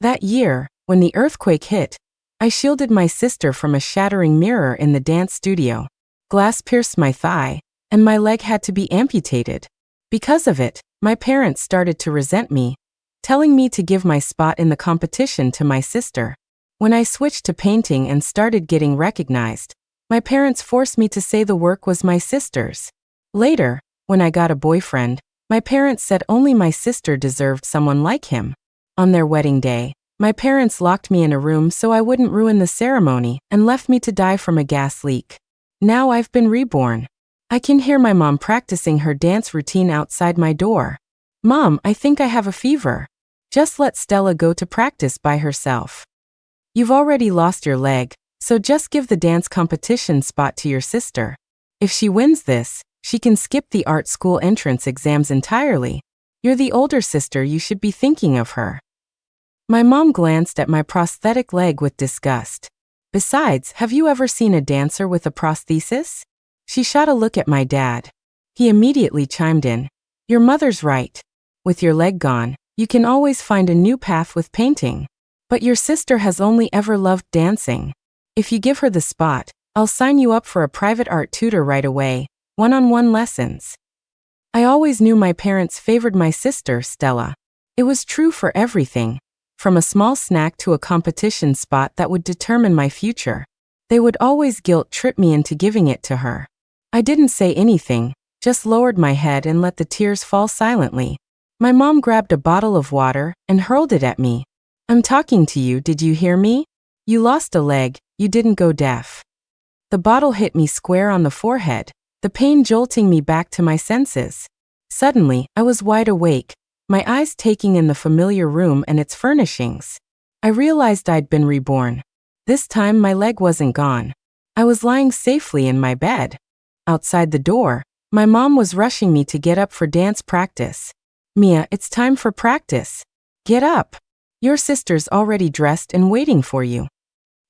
That year, when the earthquake hit, I shielded my sister from a shattering mirror in the dance studio. Glass pierced my thigh, and my leg had to be amputated. Because of it, my parents started to resent me, telling me to give my spot in the competition to my sister. When I switched to painting and started getting recognized, my parents forced me to say the work was my sister's. Later, when I got a boyfriend, my parents said only my sister deserved someone like him. On their wedding day, my parents locked me in a room so I wouldn't ruin the ceremony and left me to die from a gas leak. Now I've been reborn. I can hear my mom practicing her dance routine outside my door. Mom, I think I have a fever. Just let Stella go to practice by herself. You've already lost your leg, so just give the dance competition spot to your sister. If she wins this, she can skip the art school entrance exams entirely. You're the older sister, you should be thinking of her. My mom glanced at my prosthetic leg with disgust. Besides, have you ever seen a dancer with a prosthesis? She shot a look at my dad. He immediately chimed in. Your mother's right. With your leg gone, you can always find a new path with painting. But your sister has only ever loved dancing. If you give her the spot, I'll sign you up for a private art tutor right away, one-on-one lessons. I always knew my parents favored my sister, Stella. It was true for everything, from a small snack to a competition spot that would determine my future. They would always guilt-trip me into giving it to her. I didn't say anything, just lowered my head and let the tears fall silently. My mom grabbed a bottle of water and hurled it at me. I'm talking to you, did you hear me? You lost a leg, you didn't go deaf. The bottle hit me square on the forehead, the pain jolting me back to my senses. Suddenly, I was wide awake, my eyes taking in the familiar room and its furnishings. I realized I'd been reborn. This time my leg wasn't gone. I was lying safely in my bed. Outside the door, my mom was rushing me to get up for dance practice. Mia, it's time for practice. Get up. Your sister's already dressed and waiting for you.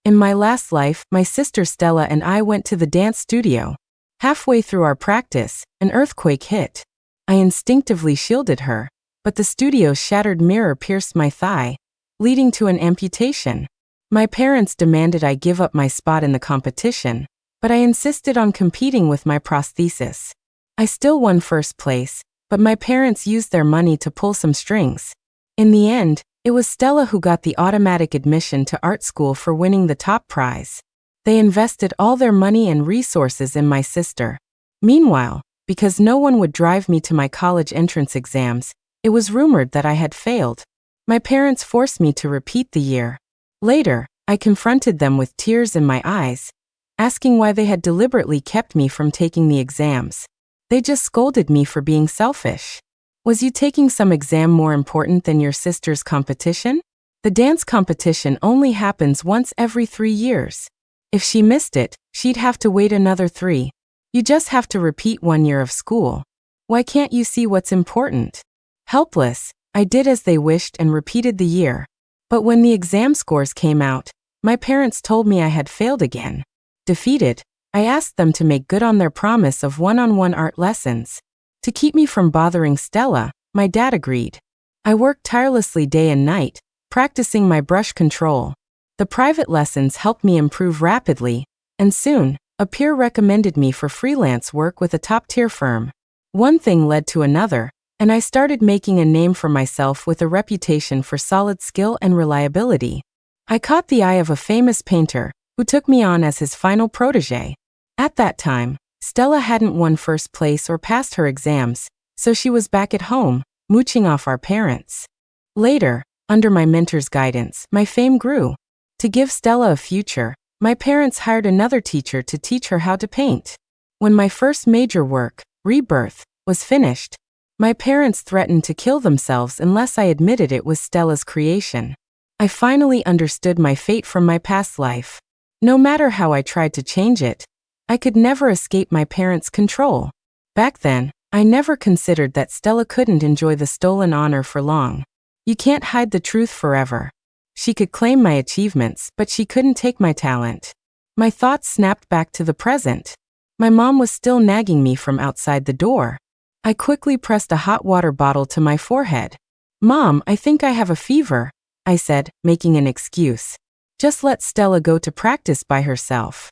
In my last life, my sister Stella and I went to the dance studio. Halfway through our practice, an earthquake hit. I instinctively shielded her, but the studio's shattered mirror pierced my thigh, leading to an amputation. My parents demanded I give up my spot in the competition, but I insisted on competing with my prosthesis. I still won first place, but my parents used their money to pull some strings. In the end, it was Stella who got the automatic admission to art school for winning the top prize. They invested all their money and resources in my sister. Meanwhile, because no one would drive me to my college entrance exams, it was rumored that I had failed. My parents forced me to repeat the year. Later, I confronted them with tears in my eyes, asking why they had deliberately kept me from taking the exams. They just scolded me for being selfish. Was you taking some exam more important than your sister's competition? The dance competition only happens once every 3 years. If she missed it, she'd have to wait another 3. You just have to repeat 1 year of school. Why can't you see what's important? Helpless, I did as they wished and repeated the year. But when the exam scores came out, my parents told me I had failed again. Defeated, I asked them to make good on their promise of one-on-one art lessons. To keep me from bothering Stella, my dad agreed. I worked tirelessly day and night, practicing my brush control. The private lessons helped me improve rapidly, and soon, a peer recommended me for freelance work with a top-tier firm. One thing led to another, and I started making a name for myself with a reputation for solid skill and reliability. I caught the eye of a famous painter, who took me on as his final protege. At that time, Stella hadn't won first place or passed her exams, so she was back at home, mooching off our parents. Later, under my mentor's guidance, my fame grew. To give Stella a future, my parents hired another teacher to teach her how to paint. When my first major work, Rebirth, was finished, my parents threatened to kill themselves unless I admitted it was Stella's creation. I finally understood my fate from my past life. No matter how I tried to change it, I could never escape my parents' control. Back then, I never considered that Stella couldn't enjoy the stolen honor for long. You can't hide the truth forever. She could claim my achievements, but she couldn't take my talent. My thoughts snapped back to the present. My mom was still nagging me from outside the door. I quickly pressed a hot water bottle to my forehead. Mom, I think I have a fever. I said, making an excuse. Just let Stella go to practice by herself.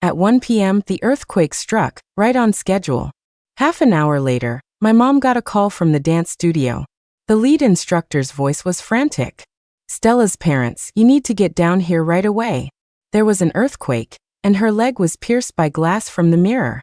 At 1 p.m., the earthquake struck, right on schedule. Half an hour later, my mom got a call from the dance studio. The lead instructor's voice was frantic. Stella's parents, you need to get down here right away. There was an earthquake, and her leg was pierced by glass from the mirror.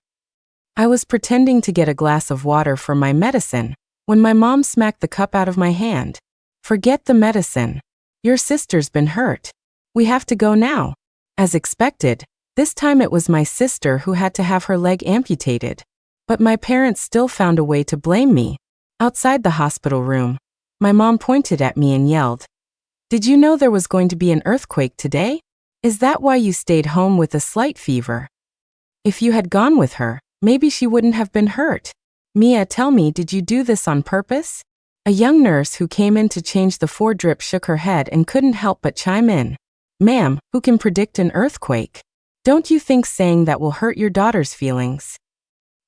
I was pretending to get a glass of water for my medicine, when my mom smacked the cup out of my hand. Forget the medicine. Your sister's been hurt. We have to go now. As expected, this time it was my sister who had to have her leg amputated. But my parents still found a way to blame me. Outside the hospital room, my mom pointed at me and yelled, "Did you know there was going to be an earthquake today? Is that why you stayed home with a slight fever? If you had gone with her, maybe she wouldn't have been hurt. Mia, tell me, did you do this on purpose?" A young nurse who came in to change the 4-drip shook her head and couldn't help but chime in. "Ma'am, who can predict an earthquake? Don't you think saying that will hurt your daughter's feelings?"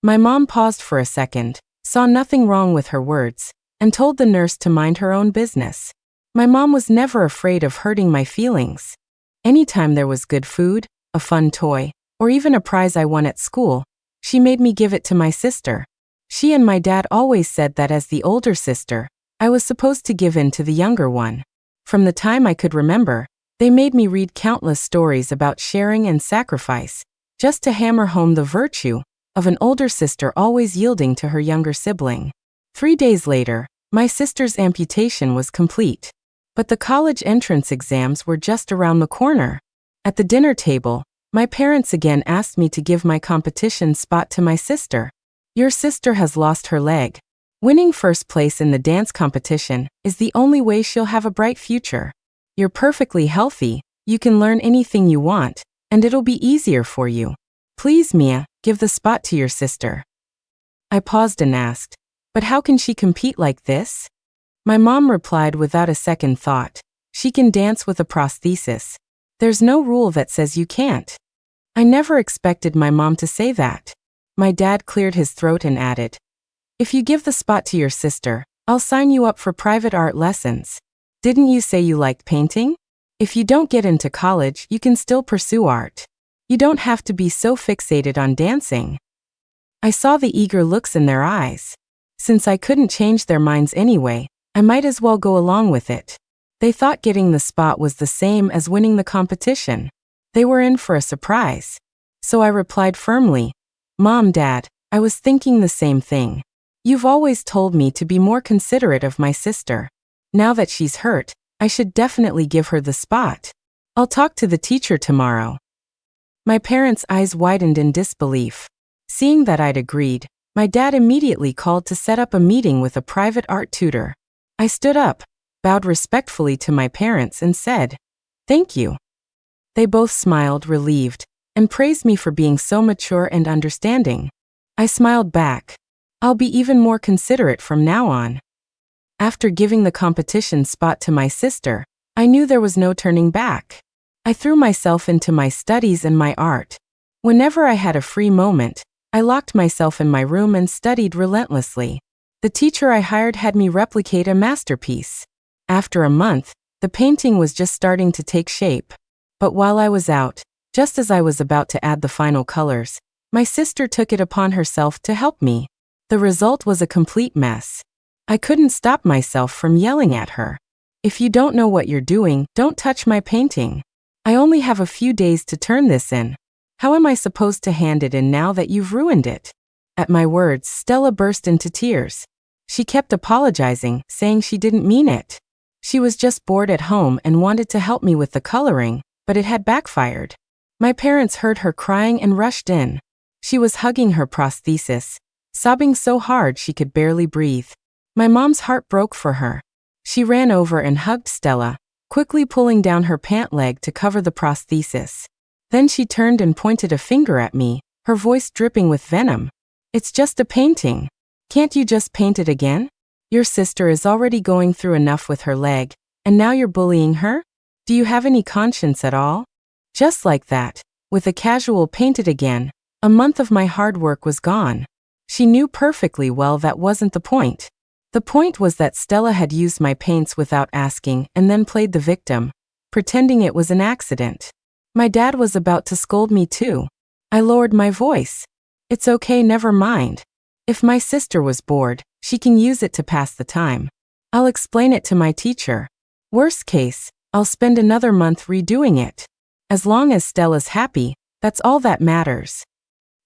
My mom paused for a second, saw nothing wrong with her words, and told the nurse to mind her own business. My mom was never afraid of hurting my feelings. Anytime there was good food, a fun toy, or even a prize I won at school, she made me give it to my sister. She and my dad always said that as the older sister, I was supposed to give in to the younger one. From the time I could remember, they made me read countless stories about sharing and sacrifice, just to hammer home the virtue of an older sister always yielding to her younger sibling. 3 days later, my sister's amputation was complete. But the college entrance exams were just around the corner. At the dinner table, my parents again asked me to give my competition spot to my sister. Your sister has lost her leg. Winning first place in the dance competition is the only way she'll have a bright future. You're perfectly healthy, you can learn anything you want, and it'll be easier for you. Please, Mia, give the spot to your sister. I paused and asked, "But how can she compete like this?" My mom replied without a second thought, "She can dance with a prosthesis. There's no rule that says you can't." I never expected my mom to say that. My dad cleared his throat and added, "If you give the spot to your sister, I'll sign you up for private art lessons. Didn't you say you liked painting? If you don't get into college, you can still pursue art. You don't have to be so fixated on dancing." I saw the eager looks in their eyes. Since I couldn't change their minds anyway, I might as well go along with it. They thought getting the spot was the same as winning the competition. They were in for a surprise. So I replied firmly, "Mom, Dad, I was thinking the same thing. You've always told me to be more considerate of my sister. Now that she's hurt, I should definitely give her the spot. I'll talk to the teacher tomorrow." My parents' eyes widened in disbelief. Seeing that I'd agreed, my dad immediately called to set up a meeting with a private art tutor. I stood up, bowed respectfully to my parents and said, "Thank you." They both smiled, relieved, and praised me for being so mature and understanding. I smiled back. "I'll be even more considerate from now on." After giving the competition spot to my sister, I knew there was no turning back. I threw myself into my studies and my art. Whenever I had a free moment, I locked myself in my room and studied relentlessly. The teacher I hired had me replicate a masterpiece. After a month, the painting was just starting to take shape. But while I was out, just as I was about to add the final colors, my sister took it upon herself to help me. The result was a complete mess. I couldn't stop myself from yelling at her. "If you don't know what you're doing, don't touch my painting. I only have a few days to turn this in. How am I supposed to hand it in now that you've ruined it?" At my words, Stella burst into tears. She kept apologizing, saying she didn't mean it. She was just bored at home and wanted to help me with the coloring, but it had backfired. My parents heard her crying and rushed in. She was hugging her prosthesis, sobbing so hard she could barely breathe. My mom's heart broke for her. She ran over and hugged Stella, quickly pulling down her pant leg to cover the prosthesis. Then she turned and pointed a finger at me, her voice dripping with venom. "It's just a painting. Can't you just paint it again? Your sister is already going through enough with her leg, and now you're bullying her? Do you have any conscience at all?" Just like that, with a casual "paint it again," a month of my hard work was gone. She knew perfectly well that wasn't the point. The point was that Stella had used my paints without asking and then played the victim, pretending it was an accident. My dad was about to scold me too. I lowered my voice. It's okay, never mind. If my sister was bored, she can use it to pass the time. I'll explain it to my teacher. Worst case, I'll spend another month redoing it. As long as Stella's happy, that's all that matters.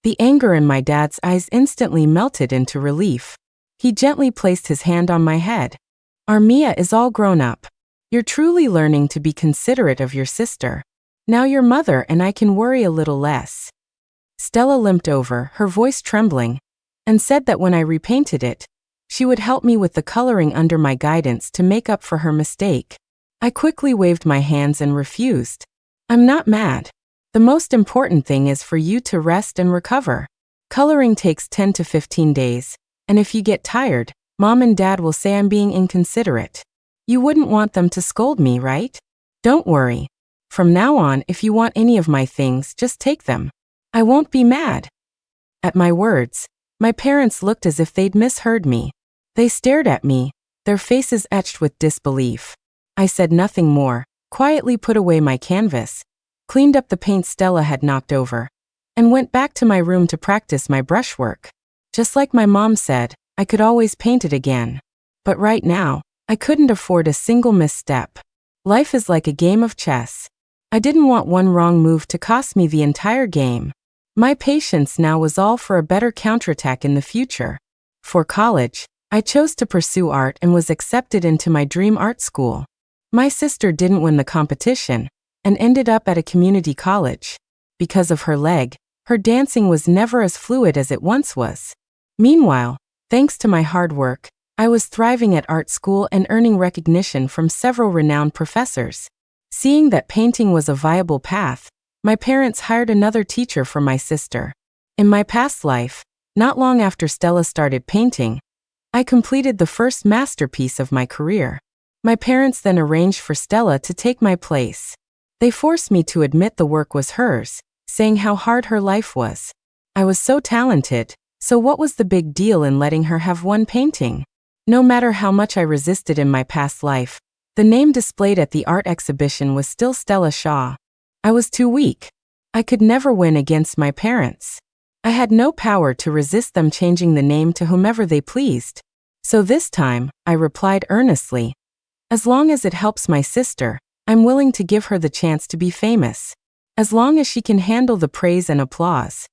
The anger in my dad's eyes instantly melted into relief. He gently placed his hand on my head. Armia is all grown up. You're truly learning to be considerate of your sister. Now your mother and I can worry a little less. Stella limped over, her voice trembling, and said that when I repainted it, she would help me with the coloring under my guidance to make up for her mistake. I quickly waved my hands and refused. I'm not mad. The most important thing is for you to rest and recover. Coloring takes 10 to 15 days, and if you get tired, Mom and Dad will say I'm being inconsiderate. You wouldn't want them to scold me, right? Don't worry. From now on, if you want any of my things, just take them. I won't be mad. At my words, my parents looked as if they'd misheard me. They stared at me, their faces etched with disbelief. I said nothing more, quietly put away my canvas, cleaned up the paint Stella had knocked over, and went back to my room to practice my brushwork. Just like my mom said, I could always paint it again. But right now, I couldn't afford a single misstep. Life is like a game of chess. I didn't want one wrong move to cost me the entire game. My patience now was all for a better counterattack in the future. For college, I chose to pursue art and was accepted into my dream art school. My sister didn't win the competition and ended up at a community college. Because of her leg, her dancing was never as fluid as it once was. Meanwhile, thanks to my hard work, I was thriving at art school and earning recognition from several renowned professors. Seeing that painting was a viable path, my parents hired another teacher for my sister. In my past life, not long after Stella started painting, I completed the first masterpiece of my career. My parents then arranged for Stella to take my place. They forced me to admit the work was hers, saying how hard her life was. I was so talented, so what was the big deal in letting her have one painting? No matter how much I resisted in my past life, the name displayed at the art exhibition was still Stella Shaw. I was too weak. I could never win against my parents. I had no power to resist them changing the name to whomever they pleased. So this time, I replied earnestly, as long as it helps my sister, I'm willing to give her the chance to be famous. As long as she can handle the praise and applause.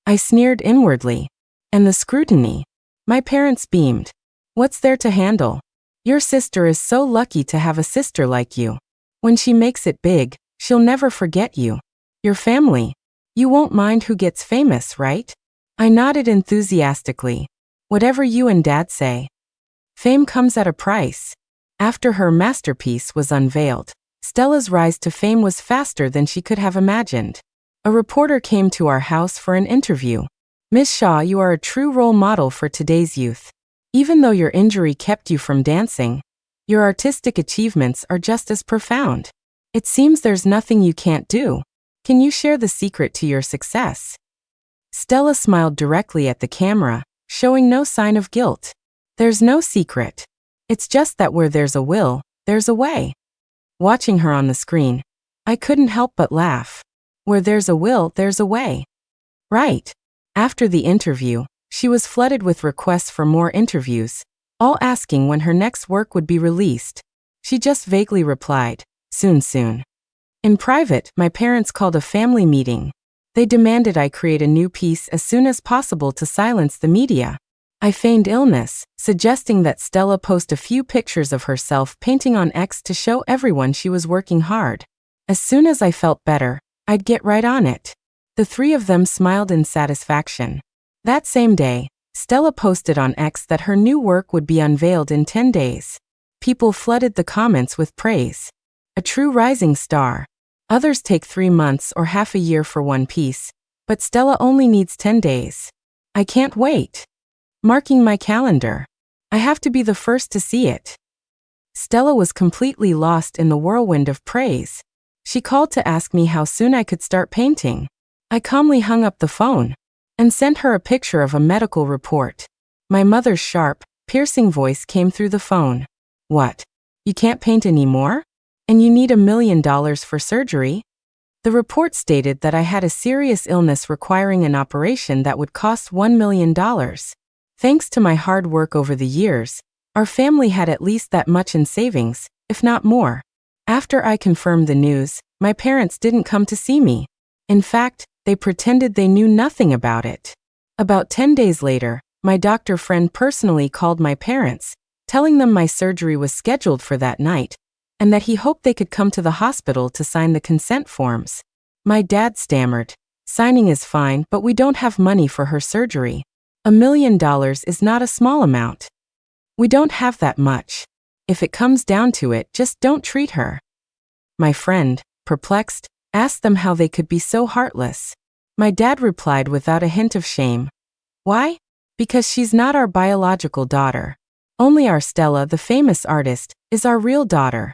I sneered inwardly. And the scrutiny. My parents beamed. What's there to handle? Your sister is so lucky to have a sister like you. When she makes it big, she'll never forget you. Your family. You won't mind who gets famous, right? I nodded enthusiastically. Whatever you and Dad say. Fame comes at a price. After her masterpiece was unveiled, Stella's rise to fame was faster than she could have imagined. A reporter came to our house for an interview. Miss Shaw, you are a true role model for today's youth. Even though your injury kept you from dancing, your artistic achievements are just as profound. It seems there's nothing you can't do. Can you share the secret to your success? Stella smiled directly at the camera, showing no sign of guilt. There's no secret. It's just that where there's a will, there's a way. Watching her on the screen, I couldn't help but laugh. Where there's a will, there's a way. Right. After the interview, she was flooded with requests for more interviews, all asking when her next work would be released. She just vaguely replied, soon. In private, my parents called a family meeting. They demanded I create a new piece as soon as possible to silence the media. I feigned illness, suggesting that Stella post a few pictures of herself painting on X to show everyone she was working hard. As soon as I felt better, I'd get right on it. The three of them smiled in satisfaction. That same day, Stella posted on X that her new work would be unveiled in 10 days. People flooded the comments with praise. A true rising star. Others take 3 months or half a year for one piece, but Stella only needs 10 days. I can't wait. Marking my calendar. I have to be the first to see it. Stella was completely lost in the whirlwind of praise. She called to ask me how soon I could start painting. I calmly hung up the phone and sent her a picture of a medical report. My mother's sharp, piercing voice came through the phone. What? You can't paint anymore? And you need $1 million for surgery? The report stated that I had a serious illness requiring an operation that would cost $1 million. Thanks to my hard work over the years, our family had at least that much in savings, if not more. After I confirmed the news, my parents didn't come to see me. In fact, they pretended they knew nothing about it. About 10 days later, my doctor friend personally called my parents, telling them my surgery was scheduled for that night, and that he hoped they could come to the hospital to sign the consent forms. My dad stammered, "Signing is fine, but we don't have money for her surgery. $1 million is not a small amount. We don't have that much. If it comes down to it, just don't treat her." My friend, perplexed, asked them how they could be so heartless. My dad replied without a hint of shame, "Why? Because she's not our biological daughter. Only our Stella, the famous artist, is our real daughter."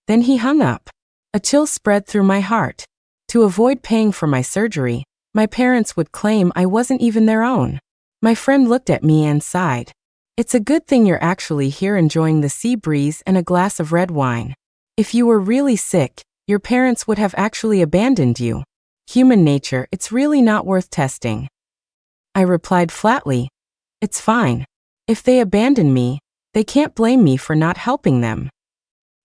Then he hung up. A chill spread through my heart. To avoid paying for my surgery, my parents would claim I wasn't even their own. My friend looked at me and sighed. "It's a good thing you're actually here enjoying the sea breeze and a glass of red wine. If you were really sick, your parents would have actually abandoned you. Human nature, it's really not worth testing." I replied flatly, "It's fine. If they abandon me, they can't blame me for not helping them."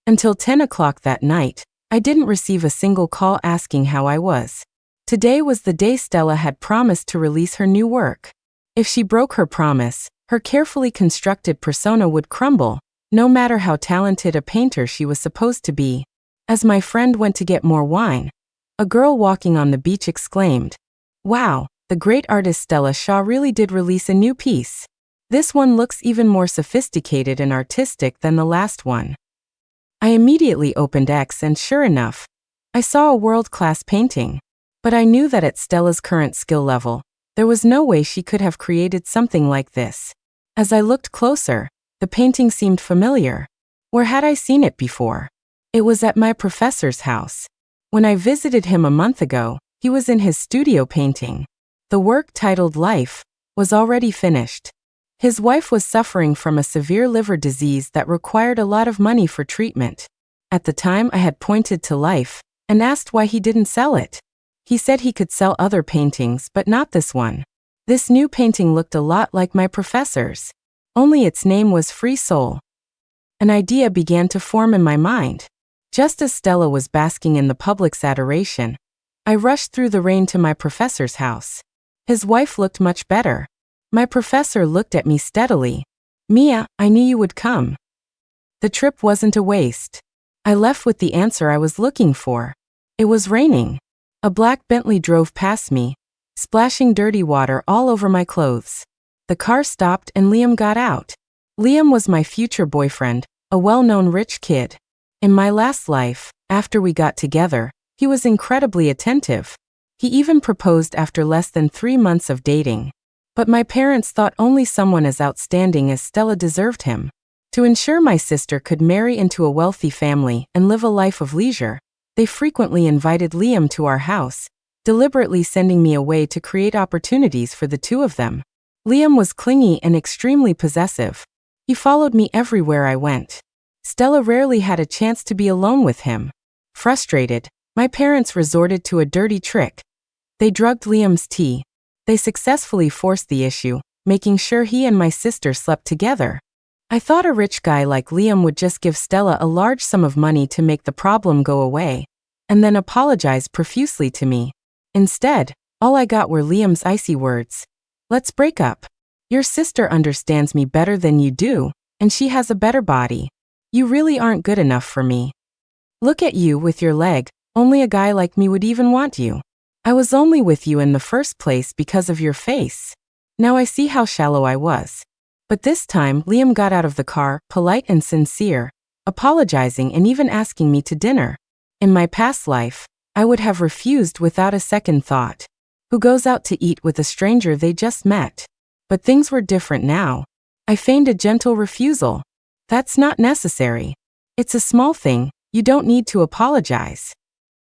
Until 10 o'clock that night, I didn't receive a single call asking how I was. Today was the day Stella had promised to release her new work. If she broke her promise, her carefully constructed persona would crumble, no matter how talented a painter she was supposed to be. As my friend went to get more wine, a girl walking on the beach exclaimed, "Wow, the great artist Stella Shaw really did release a new piece. This one looks even more sophisticated and artistic than the last one." I immediately opened X and sure enough, I saw a world-class painting. But I knew that at Stella's current skill level, there was no way she could have created something like this. As I looked closer, the painting seemed familiar. Where had I seen it before? It was at my professor's house. When I visited him a month ago, he was in his studio painting. The work, titled Life, was already finished. His wife was suffering from a severe liver disease that required a lot of money for treatment. At the time, I had pointed to Life and asked why he didn't sell it. He said he could sell other paintings, but not this one. This new painting looked a lot like my professor's, only its name was Free Soul. An idea began to form in my mind. Just as Stella was basking in the public's adoration, I rushed through the rain to my professor's house. His wife looked much better. My professor looked at me steadily. "Mia, I knew you would come." The trip wasn't a waste. I left with the answer I was looking for. It was raining. A black Bentley drove past me, splashing dirty water all over my clothes. The car stopped and Liam got out. Liam was my future boyfriend, a well-known rich kid. In my last life, after we got together, he was incredibly attentive. He even proposed after less than 3 months of dating. But my parents thought only someone as outstanding as Stella deserved him. To ensure my sister could marry into a wealthy family and live a life of leisure, they frequently invited Liam to our house, deliberately sending me away to create opportunities for the two of them. Liam was clingy and extremely possessive. He followed me everywhere I went. Stella rarely had a chance to be alone with him. Frustrated, my parents resorted to a dirty trick. They drugged Liam's tea. They successfully forced the issue, making sure he and my sister slept together. I thought a rich guy like Liam would just give Stella a large sum of money to make the problem go away, and then apologize profusely to me. Instead, all I got were Liam's icy words. "Let's break up. Your sister understands me better than you do, and she has a better body. You really aren't good enough for me. Look at you with your leg, only a guy like me would even want you. I was only with you in the first place because of your face. Now I see how shallow I was." But this time, Liam got out of the car, polite and sincere, apologizing and even asking me to dinner. In my past life, I would have refused without a second thought. Who goes out to eat with a stranger they just met? But things were different now. I feigned a gentle refusal. "That's not necessary. It's a small thing, you don't need to apologize."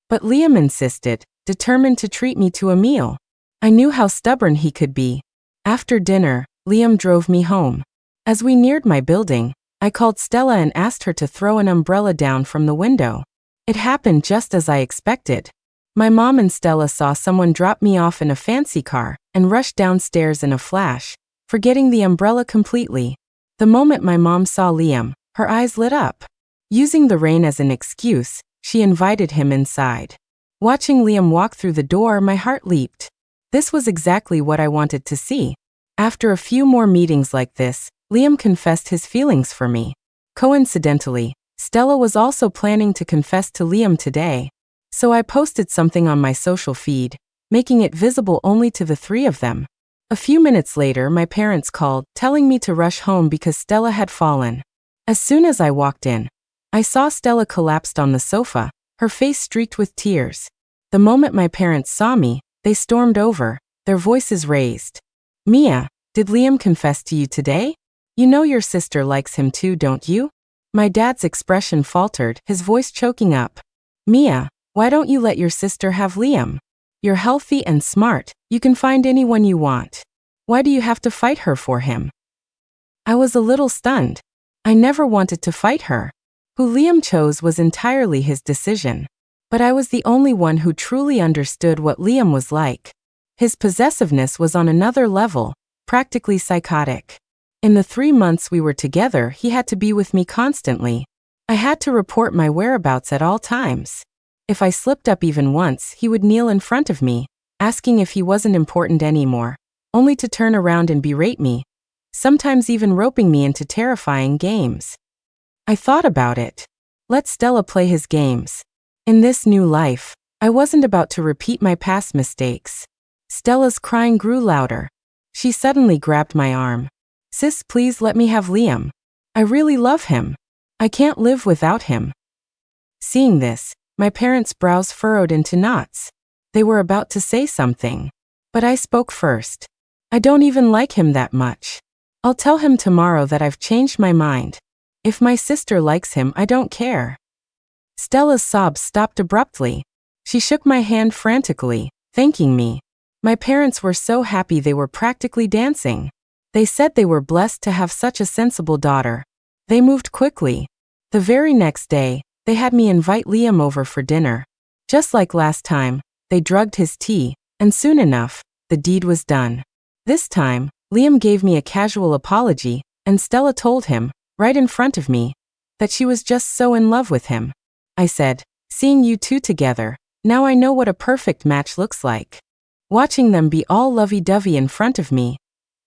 But Liam insisted, determined to treat me to a meal. I knew how stubborn he could be. After dinner, Liam drove me home. As we neared my building, I called Stella and asked her to throw an umbrella down from the window. It happened just as I expected. My mom and Stella saw someone drop me off in a fancy car and rushed downstairs in a flash, forgetting the umbrella completely. The moment my mom saw Liam, her eyes lit up. Using the rain as an excuse, she invited him inside. Watching Liam walk through the door, my heart leaped. This was exactly what I wanted to see. After a few more meetings like this, Liam confessed his feelings for me. Coincidentally, Stella was also planning to confess to Liam today. So I posted something on my social feed, making it visible only to the three of them. A few minutes later, my parents called, telling me to rush home because Stella had fallen. As soon as I walked in, I saw Stella collapsed on the sofa, her face streaked with tears. The moment my parents saw me, they stormed over, their voices raised. "Mia, did Liam confess to you today? You know your sister likes him too, don't you?" My dad's expression faltered, his voice choking up. "Mia, why don't you let your sister have Liam? You're healthy and smart, you can find anyone you want. Why do you have to fight her for him?" I was a little stunned. I never wanted to fight her. Who Liam chose was entirely his decision. But I was the only one who truly understood what Liam was like. His possessiveness was on another level, practically psychotic. In the 3 months we were together, he had to be with me constantly. I had to report my whereabouts at all times. If I slipped up even once, he would kneel in front of me, asking if he wasn't important anymore, only to turn around and berate me, sometimes even roping me into terrifying games. I thought about it. Let Stella play his games. In this new life, I wasn't about to repeat my past mistakes. Stella's crying grew louder. She suddenly grabbed my arm. "Sis, please let me have Liam. I really love him. I can't live without him." Seeing this, my parents' brows furrowed into knots. They were about to say something. But I spoke first. "I don't even like him that much. I'll tell him tomorrow that I've changed my mind. If my sister likes him, I don't care." Stella's sobs stopped abruptly. She shook my hand frantically, thanking me. My parents were so happy they were practically dancing. They said they were blessed to have such a sensible daughter. They moved quickly. The very next day, they had me invite Liam over for dinner. Just like last time, they drugged his tea, and soon enough, the deed was done. This time, Liam gave me a casual apology, and Stella told him, right in front of me, that she was just so in love with him. I said, "Seeing you two together, now I know what a perfect match looks like." Watching them be all lovey-dovey in front of me,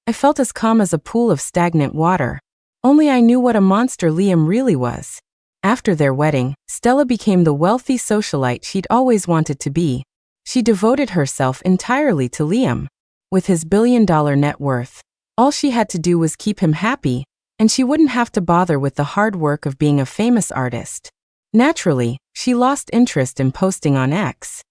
I felt as calm as a pool of stagnant water. Only I knew what a monster Liam really was. After their wedding, Stella became the wealthy socialite she'd always wanted to be. She devoted herself entirely to Liam. With his billion-dollar net worth, all she had to do was keep him happy, and she wouldn't have to bother with the hard work of being a famous artist. Naturally, she lost interest in posting on X.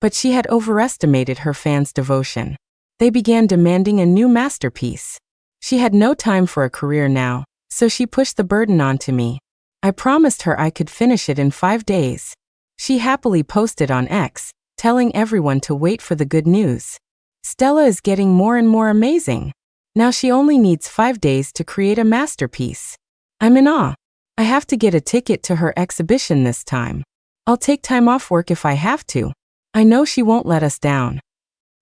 But she had overestimated her fans' devotion. They began demanding a new masterpiece. She had no time for a career now, so she pushed the burden onto me. I promised her I could finish it in 5 days. She happily posted on X, telling everyone to wait for the good news. Stella is getting more and more amazing. Now she only needs 5 days to create a masterpiece. I'm in awe. I have to get a ticket to her exhibition this time. I'll take time off work if I have to. I know she won't let us down.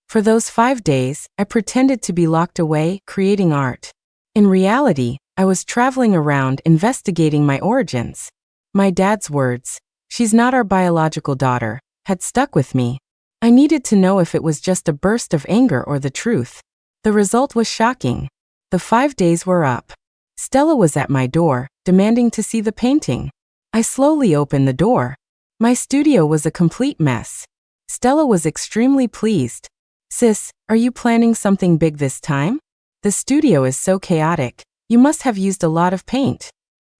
For those 5 days, I pretended to be locked away, creating art. In reality, I was traveling around investigating my origins. My dad's words, "She's not our biological daughter," had stuck with me. I needed to know if it was just a burst of anger or the truth. The result was shocking. The 5 days were up. Stella was at my door, demanding to see the painting. I slowly opened the door. My studio was a complete mess. Stella was extremely pleased. "Sis, are you planning something big this time? The studio is so chaotic, you must have used a lot of paint."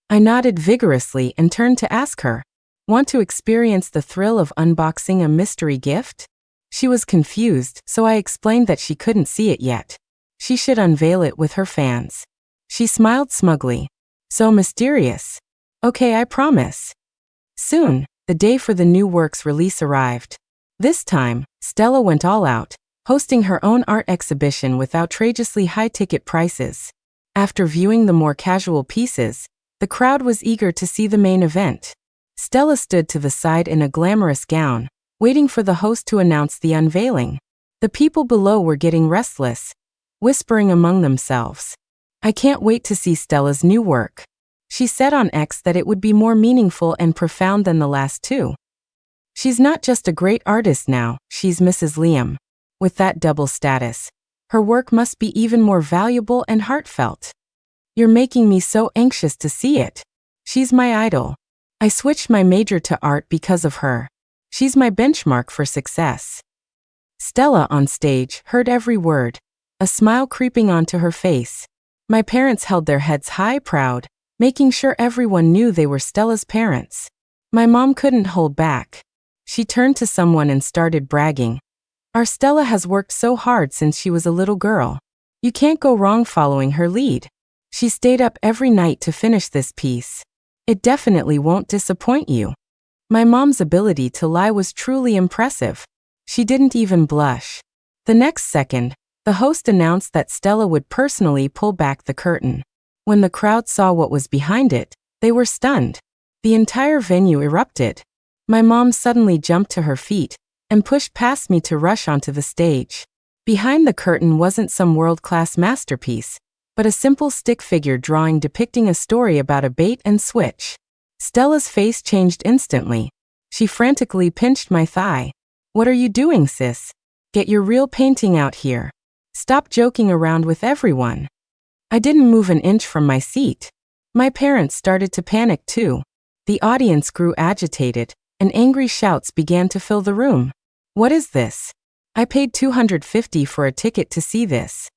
I nodded vigorously and turned to ask her, "Want to experience the thrill of unboxing a mystery gift?" She was confused, so I explained that she couldn't see it yet. She should unveil it with her fans. She smiled smugly. "So mysterious." "Okay, I promise." Soon, the day for the new work's release arrived. This time, Stella went all out, hosting her own art exhibition with outrageously high ticket prices. After viewing the more casual pieces, the crowd was eager to see the main event. Stella stood to the side in a glamorous gown, waiting for the host to announce the unveiling. The people below were getting restless, whispering among themselves. "I can't wait to see Stella's new work." She said on X that it would be more meaningful and profound than the last two. "She's not just a great artist now, she's Mrs. Liam. With that double status, her work must be even more valuable and heartfelt. You're making me so anxious to see it. She's my idol. I switched my major to art because of her. She's my benchmark for success." Stella on stage heard every word, a smile creeping onto her face. My parents held their heads high, proud, making sure everyone knew they were Stella's parents. My mom couldn't hold back. She turned to someone and started bragging. "Our Stella has worked so hard since she was a little girl. You can't go wrong following her lead. She stayed up every night to finish this piece. It definitely won't disappoint you." My mom's ability to lie was truly impressive. She didn't even blush. The next second, the host announced that Stella would personally pull back the curtain. When the crowd saw what was behind it, they were stunned. The entire venue erupted. My mom suddenly jumped to her feet and pushed past me to rush onto the stage. Behind the curtain wasn't some world-class masterpiece, but a simple stick figure drawing depicting a story about a bait and switch. Stella's face changed instantly. She frantically pinched my thigh. "What are you doing, sis? Get your real painting out here. Stop joking around with everyone." I didn't move an inch from my seat. My parents started to panic too. The audience grew agitated, and angry shouts began to fill the room. "What is this? I paid $250 for a ticket to see this.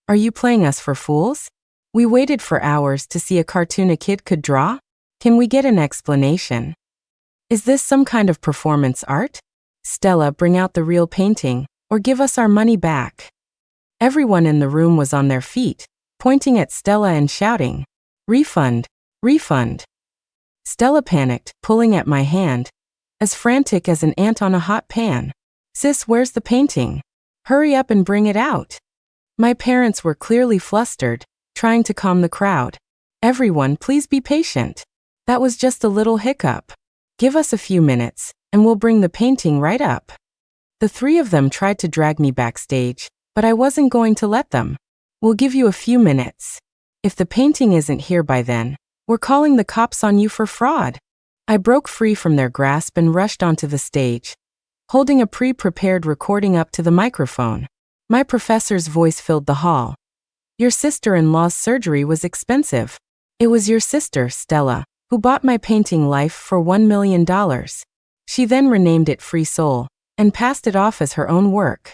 Are you playing us for fools? We waited for hours to see a cartoon a kid could draw? Can we get an explanation? Is this some kind of performance art? Stella, bring out the real painting, or give us our money back." Everyone in the room was on their feet, pointing at Stella and shouting, "Refund! Refund!" Stella panicked, pulling at my hand, as frantic as an ant on a hot pan. "Sis, where's the painting? Hurry up and bring it out." My parents were clearly flustered, trying to calm the crowd. "Everyone, please be patient. That was just a little hiccup. Give us a few minutes, and we'll bring the painting right up." The three of them tried to drag me backstage, but I wasn't going to let them. "We'll give you a few minutes. If the painting isn't here by then, we're calling the cops on you for fraud." I broke free from their grasp and rushed onto the stage, holding a pre-prepared recording up to the microphone. My professor's voice filled the hall. "Your sister-in-law's surgery was expensive. It was your sister, Stella, who bought my painting Life for $1 million. She then renamed it Free Soul, and passed it off as her own work."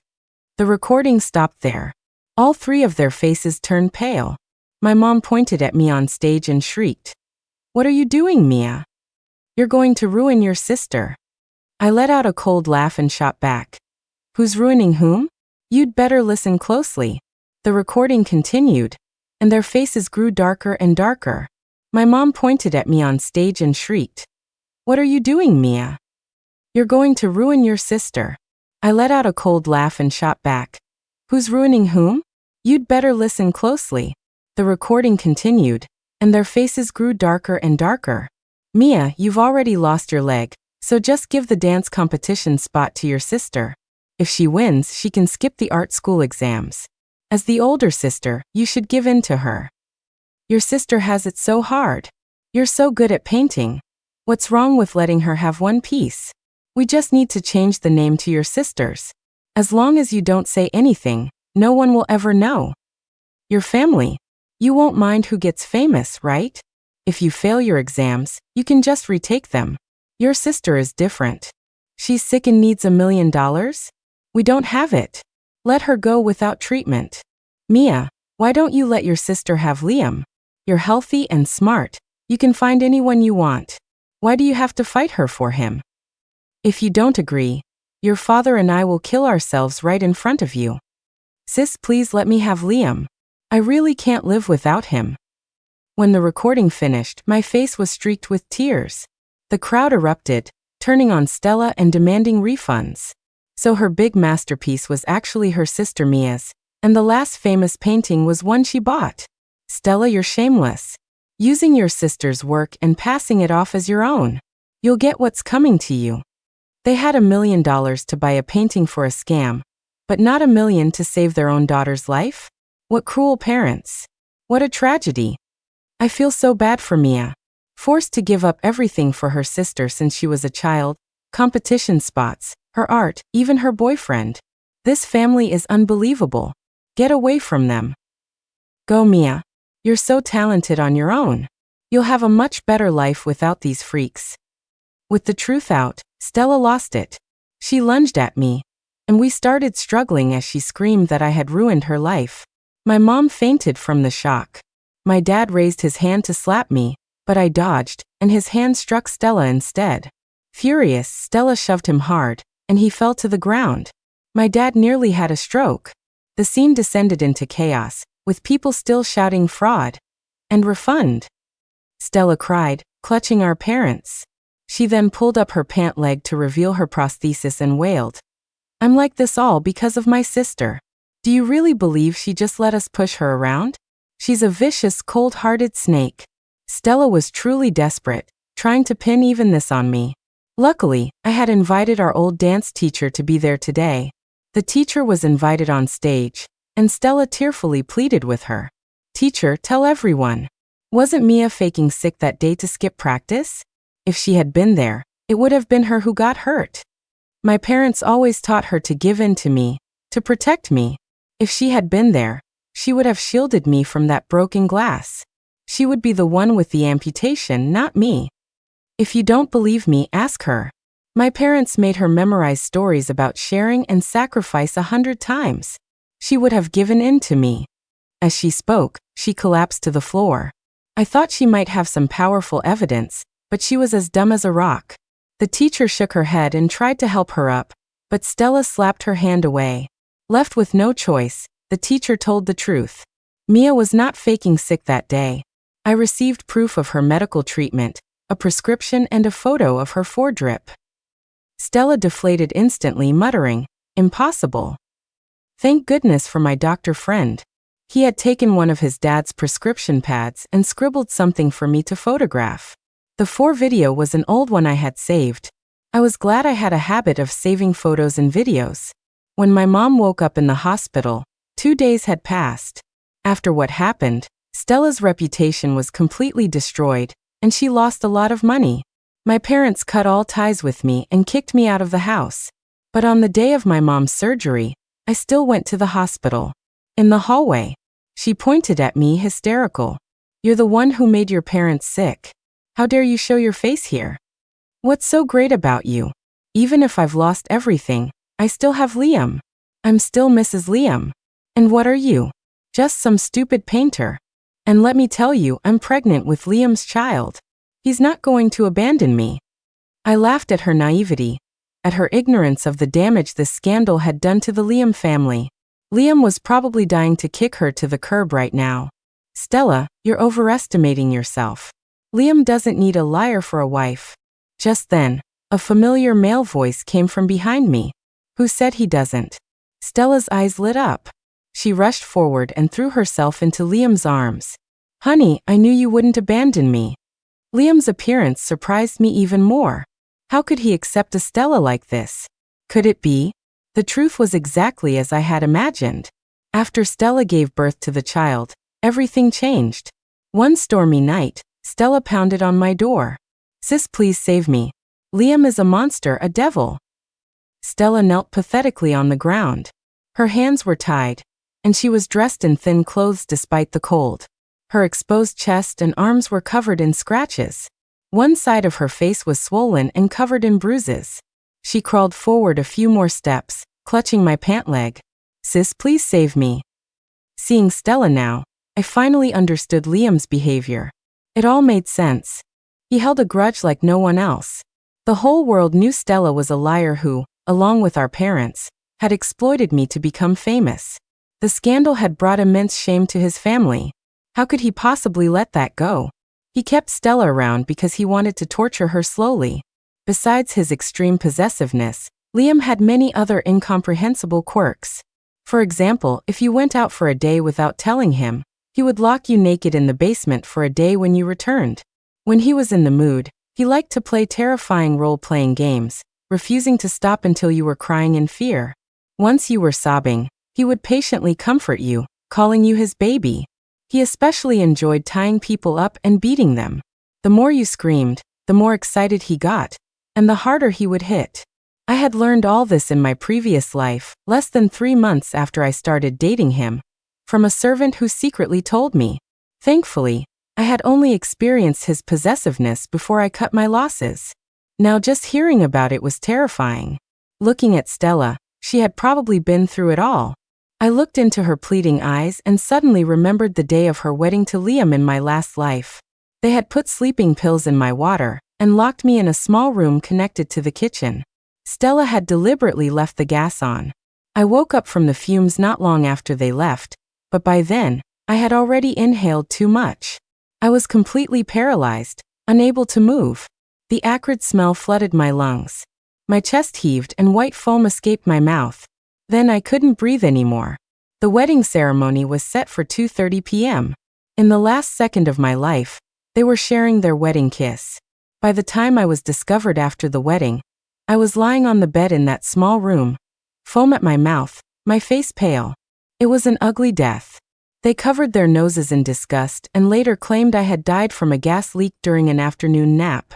The recording stopped there. All three of their faces turned pale. My mom pointed at me on stage and shrieked, "What are you doing, Mia? You're going to ruin your sister." I let out a cold laugh and shot back, "Who's ruining whom? You'd better listen closely." The recording continued, and their faces grew darker and darker. My mom pointed at me on stage and shrieked, "What are you doing, Mia? You're going to ruin your sister." I let out a cold laugh and shot back, "Who's ruining whom? You'd better listen closely." The recording continued, and their faces grew darker and darker. "Mia, you've already lost your leg, so just give the dance competition spot to your sister. If she wins, she can skip the art school exams. As the older sister, you should give in to her. Your sister has it so hard. You're so good at painting. What's wrong with letting her have one piece? We just need to change the name to your sister's. As long as you don't say anything, no one will ever know. Your family. You won't mind who gets famous, right? If you fail your exams, you can just retake them. Your sister is different. She's sick and needs $1 million? We don't have it. Let her go without treatment. Mia, why don't you let your sister have Liam? You're healthy and smart. You can find anyone you want. Why do you have to fight her for him? If you don't agree, your father and I will kill ourselves right in front of you. Sis, please let me have Liam. I really can't live without him." When the recording finished, my face was streaked with tears. The crowd erupted, turning on Stella and demanding refunds. So her big masterpiece was actually her sister Mia's, and the last famous painting was one she bought. Stella, you're shameless. Using your sister's work and passing it off as your own. You'll get what's coming to you. They had $1 million to buy a painting for a scam, but not $1 million to save their own daughter's life? What cruel parents. What a tragedy. I feel so bad for Mia. Forced to give up everything for her sister since she was a child, competition spots, her art, even her boyfriend. This family is unbelievable. Get away from them. Go, Mia. You're so talented on your own. You'll have a much better life without these freaks. With the truth out, Stella lost it. She lunged at me, and we started struggling as she screamed that I had ruined her life. My mom fainted from the shock. My dad raised his hand to slap me, but I dodged, and his hand struck Stella instead. Furious, Stella shoved him hard, and he fell to the ground. My dad nearly had a stroke. The scene descended into chaos, with people still shouting fraud and refund. Stella cried, clutching our parents. She then pulled up her pant leg to reveal her prosthesis and wailed, "I'm like this all because of my sister. Do you really believe she just let us push her around? She's a vicious, cold-hearted snake." Stella was truly desperate, trying to pin even this on me. Luckily, I had invited our old dance teacher to be there today. The teacher was invited on stage, and Stella tearfully pleaded with her. "Teacher, tell everyone. Wasn't Mia faking sick that day to skip practice? If she had been there, it would have been her who got hurt. My parents always taught her to give in to me, to protect me. If she had been there, she would have shielded me from that broken glass. She would be the one with the amputation, not me. If you don't believe me, ask her. My parents made her memorize stories about sharing and sacrifice 100 times. She would have given in to me." As she spoke, she collapsed to the floor. I thought she might have some powerful evidence, but she was as dumb as a rock. The teacher shook her head and tried to help her up, but Stella slapped her hand away. Left with no choice, the teacher told the truth. Mia was not faking sick that day. I received proof of her medical treatment, a prescription and a photo of her foredrip. Stella deflated instantly, muttering, "Impossible." Thank goodness for my doctor friend. He had taken one of his dad's prescription pads and scribbled something for me to photograph. The 4 video was an old one I had saved. I was glad I had a habit of saving photos and videos. When my mom woke up in the hospital, 2 days had passed. After what happened, Stella's reputation was completely destroyed, and she lost a lot of money. My parents cut all ties with me and kicked me out of the house. But on the day of my mom's surgery, I still went to the hospital. In the hallway, she pointed at me hysterical. "You're the one who made your parents sick. How dare you show your face here? What's so great about you? Even if I've lost everything, I still have Liam. I'm still Mrs. Liam. And what are you? Just some stupid painter. And let me tell you, I'm pregnant with Liam's child. He's not going to abandon me." I laughed at her naivety, at her ignorance of the damage this scandal had done to the Liam family. Liam was probably dying to kick her to the curb right now. "Stella, you're overestimating yourself. Liam doesn't need a liar for a wife." Just then, a familiar male voice came from behind me. "Who said he doesn't?" Stella's eyes lit up. She rushed forward and threw herself into Liam's arms. "Honey, I knew you wouldn't abandon me." Liam's appearance surprised me even more. How could he accept a Stella like this? Could it be? The truth was exactly as I had imagined. After Stella gave birth to the child, everything changed. One stormy night, Stella pounded on my door. "Sis, please save me. Liam is a monster, a devil." Stella knelt pathetically on the ground. Her hands were tied, and she was dressed in thin clothes despite the cold. Her exposed chest and arms were covered in scratches. One side of her face was swollen and covered in bruises. She crawled forward a few more steps, clutching my pant leg. "Sis, please save me." Seeing Stella now, I finally understood Liam's behavior. It all made sense. He held a grudge like no one else. The whole world knew Stella was a liar who, along with our parents, had exploited me to become famous. The scandal had brought immense shame to his family. How could he possibly let that go? He kept Stella around because he wanted to torture her slowly. Besides his extreme possessiveness, Liam had many other incomprehensible quirks. For example, if you went out for a day without telling him, He would lock you naked in the basement for a day when you returned. When he was in the mood, he liked to play terrifying role-playing games, refusing to stop until you were crying in fear. Once you were sobbing, he would patiently comfort you, calling you his baby. He especially enjoyed tying people up and beating them. The more you screamed, the more excited he got, and the harder he would hit. I had learned all this in my previous life, less than 3 months after I started dating him, from a servant who secretly told me. Thankfully, I had only experienced his possessiveness before I cut my losses. Now just hearing about it was terrifying. Looking at Stella, she had probably been through it all. I looked into her pleading eyes and suddenly remembered the day of her wedding to Liam in my last life. They had put sleeping pills in my water and locked me in a small room connected to the kitchen. Stella had deliberately left the gas on. I woke up from the fumes not long after they left, but by then, I had already inhaled too much. I was completely paralyzed, unable to move. The acrid smell flooded my lungs. My chest heaved and white foam escaped my mouth. Then I couldn't breathe anymore. The wedding ceremony was set for 2:30 p.m. In the last second of my life, they were sharing their wedding kiss. By the time I was discovered after the wedding, I was lying on the bed in that small room, foam at my mouth, my face pale. It was an ugly death. They covered their noses in disgust and later claimed I had died from a gas leak during an afternoon nap.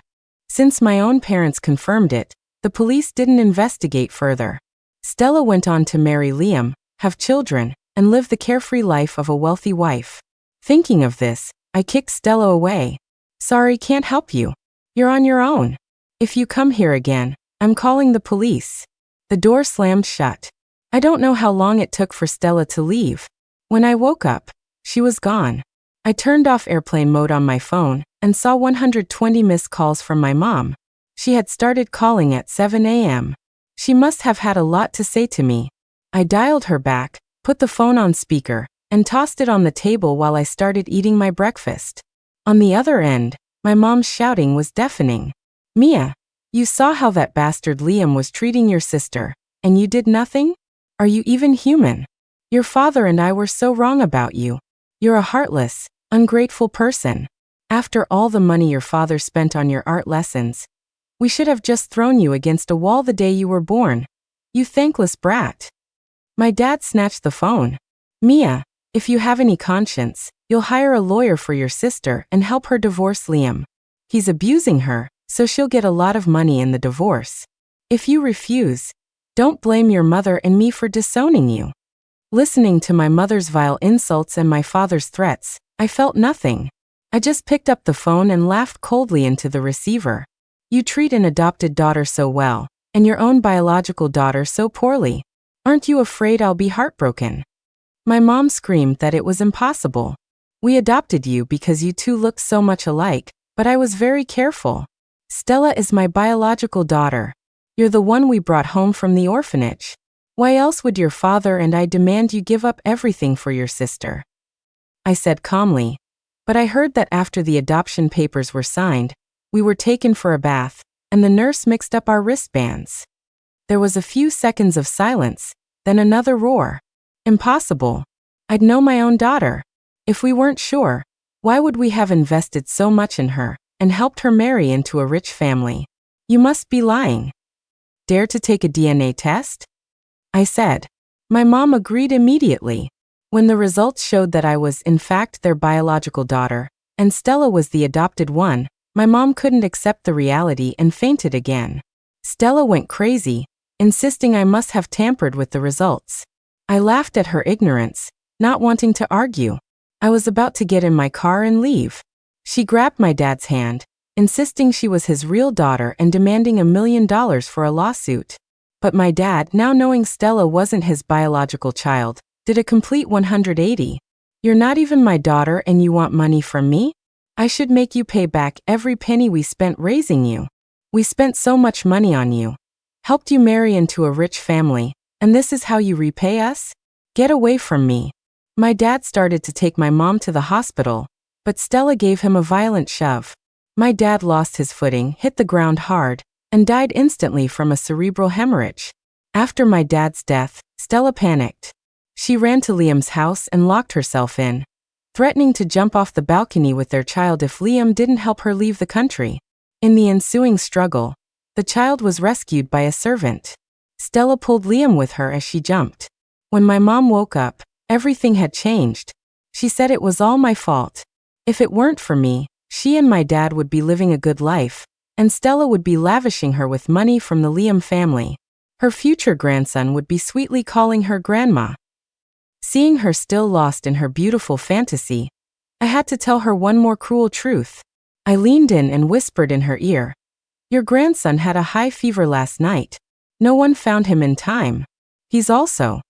Since my own parents confirmed it, the police didn't investigate further. Stella went on to marry Liam, have children, and live the carefree life of a wealthy wife. Thinking of this, I kicked Stella away. Sorry, can't help you. You're on your own. If you come here again, I'm calling the police. The door slammed shut. I don't know how long it took for Stella to leave. When I woke up, she was gone. I turned off airplane mode on my phone and saw 120 missed calls from my mom. She had started calling at 7 a.m. She must have had a lot to say to me. I dialed her back, put the phone on speaker, and tossed it on the table while I started eating my breakfast. On the other end, my mom's shouting was deafening. Mia, you saw how that bastard Liam was treating your sister, and you did nothing? Are you even human? Your father and I were so wrong about you. You're a heartless, ungrateful person. After all the money your father spent on your art lessons, we should have just thrown you against a wall the day you were born. You thankless brat. My dad snatched the phone. Mia, if you have any conscience, you'll hire a lawyer for your sister and help her divorce Liam. He's abusing her, so she'll get a lot of money in the divorce. If you refuse, don't blame your mother and me for disowning you. Listening to my mother's vile insults and my father's threats, I felt nothing. I just picked up the phone and laughed coldly into the receiver. You treat an adopted daughter so well, and your own biological daughter so poorly. Aren't you afraid I'll be heartbroken? My mom screamed that it was impossible. We adopted you because you two looked so much alike, but I was very careful. Stella is my biological daughter. You're the one we brought home from the orphanage. Why else would your father and I demand you give up everything for your sister? I said calmly, but I heard that after the adoption papers were signed, we were taken for a bath, and the nurse mixed up our wristbands. There was a few seconds of silence, then another roar. Impossible. I'd know my own daughter. If we weren't sure, why would we have invested so much in her and helped her marry into a rich family? You must be lying. Dare to take a DNA test? I said. My mom agreed immediately. When the results showed that I was in fact their biological daughter, and Stella was the adopted one, my mom couldn't accept the reality and fainted again. Stella went crazy, insisting I must have tampered with the results. I laughed at her ignorance, not wanting to argue. I was about to get in my car and leave. She grabbed my dad's hand, insisting she was his real daughter and demanding $1 million for a lawsuit. But my dad, now knowing Stella wasn't his biological child, did a complete 180. You're not even my daughter and you want money from me? I should make you pay back every penny we spent raising you. We spent so much money on you. Helped you marry into a rich family, and this is how you repay us? Get away from me. My dad started to take my mom to the hospital, but Stella gave him a violent shove. My dad lost his footing, hit the ground hard, and died instantly from a cerebral hemorrhage. After my dad's death, Stella panicked. She ran to Liam's house and locked herself in. threatening to jump off the balcony with their child if Liam didn't help her leave the country. In the ensuing struggle, the child was rescued by a servant. Stella pulled Liam with her as she jumped. When my mom woke up, everything had changed. She said it was all my fault. If it weren't for me, she and my dad would be living a good life, and Stella would be lavishing her with money from the Liam family. Her future grandson would be sweetly calling her grandma. Seeing her still lost in her beautiful fantasy, I had to tell her one more cruel truth. I leaned in and whispered in her ear, "Your grandson had a high fever last night. No one found him in time. He's also..."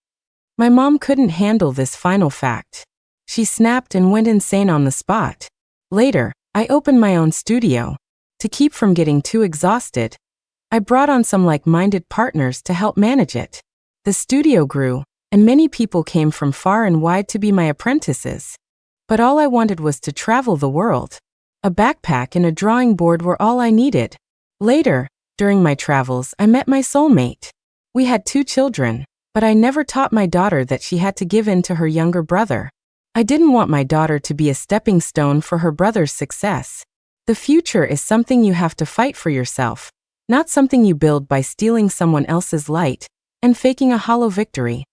My mom couldn't handle this final fact. She snapped and went insane on the spot. Later, I opened my own studio. To keep from getting too exhausted, I brought on some like-minded partners to help manage it. The studio grew, and many people came from far and wide to be my apprentices. But all I wanted was to travel the world. A backpack and a drawing board were all I needed. Later, during my travels, I met my soulmate. We had 2 children, but I never taught my daughter that she had to give in to her younger brother. I didn't want my daughter to be a stepping stone for her brother's success. The future is something you have to fight for yourself, not something you build by stealing someone else's light and faking a hollow victory.